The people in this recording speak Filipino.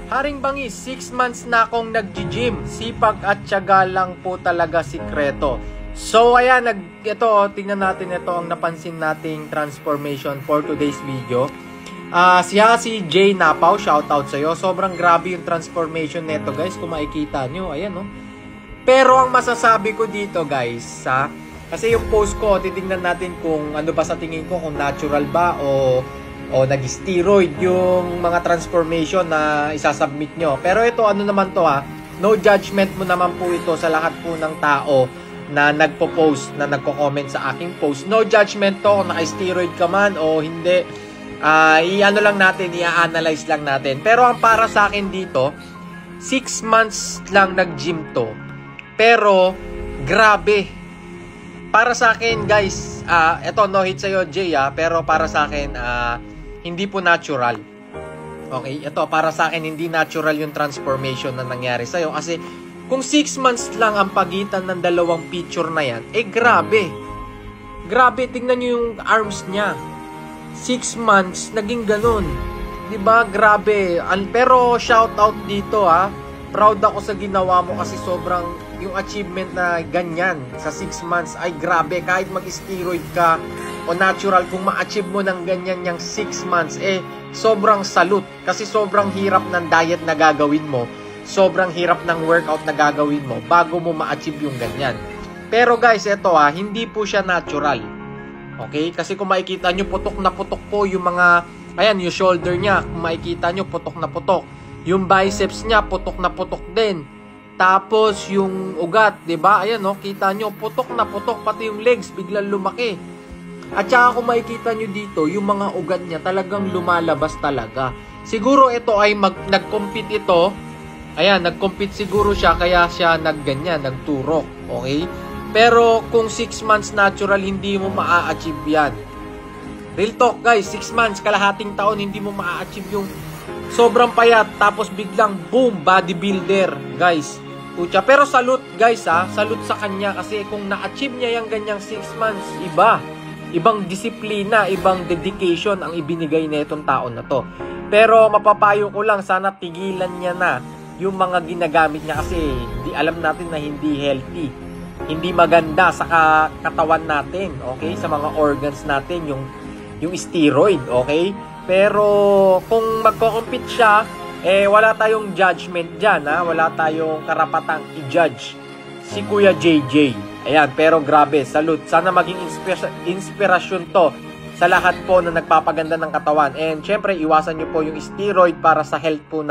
Haring Bangis, 6 months na akong nag-gym. Sipag at tiyaga lang po talaga sikreto. So ayan, tingnan natin ito ang napansin nating transformation for today's video. Siya si Jay Napaw, shoutout sa'yo. Sobrang grabe yung transformation neto guys, kung makikita nyo, ayan no. Pero ang masasabi ko dito guys, kasi yung post ko, titingnan natin kung ano ba sa tingin ko, kung natural ba o nag-steroid yung mga transformation na isasubmit nyo. Pero ito, ano naman to no judgment mo naman po ito sa lahat po ng tao na nagpo-post, na nagko-comment sa aking post. No judgment to kung naka-steroid ka man o hindi. I-ano lang natin, i-analyze lang natin. Pero ang para sa akin dito, 6 months lang nag-gym to. Pero, grabe. Para sa akin guys, eto no hit sa'yo Jay pero para sa akin, hindi po natural. Okay, ito para sa akin hindi natural yung transformation na nangyari sa'yo. Kasi kung 6 months lang ang pagitan ng dalawang picture na yan, grabe. Grabe, tingnan nyo yung arms niya. 6 months, naging ganun. Diba? Grabe. Pero shout out dito proud ako sa ginawa mo kasi sobrang yung achievement na ganyan sa 6 months ay grabe. Kahit mag-steroid ka o natural, kung ma-achieve mo ng ganyan yung 6 months, sobrang salute. Kasi sobrang hirap ng diet na gagawin mo. Sobrang hirap ng workout na gagawin mo bago mo ma-achieve yung ganyan. Pero guys, ito hindi po siya natural. Okay? Kasi kung makikita nyo, putok na putok po yung mga, ayan, yung shoulder niya. Kung makikita nyo, putok na putok. Yung biceps niya, putok na putok din. Tapos, yung ugat, diba? Ayan, no? Kita nyo, putok na putok. Pati yung legs, biglang lumaki. At saka kung makikita nyo dito, yung mga ugat niya talagang lumalabas talaga. Siguro ito ay nag-compete ito. Ayan, nag-compete siguro siya, kaya siya nagganyan, nagturok. Okay? Pero kung 6 months natural, hindi mo maa-achieve yan. Real talk guys, 6 months, kalahating taon, hindi mo maa-achieve yung sobrang payat, tapos biglang boom, bodybuilder, guys. Pucha. Pero salute guys salute sa kanya kasi kung na-achieve niya yung ganyang 6 months, ibang disiplina, ibang dedication ang ibinigay na itong taon na to. Pero mapapayo ko lang, sana tigilan niya na yung mga ginagamit niya kasi alam natin na hindi healthy. Hindi maganda sa katawan natin, okay? Sa mga organs natin, yung steroid, okay? Pero kung magko-compete siya, wala tayong judgment dyan, wala tayong karapatang i-judge si Kuya JJ. Ayan, pero grabe, salute. Sana maging inspirasyon to sa lahat po na nagpapaganda ng katawan. And syempre, iwasan nyo po yung steroid para sa health po na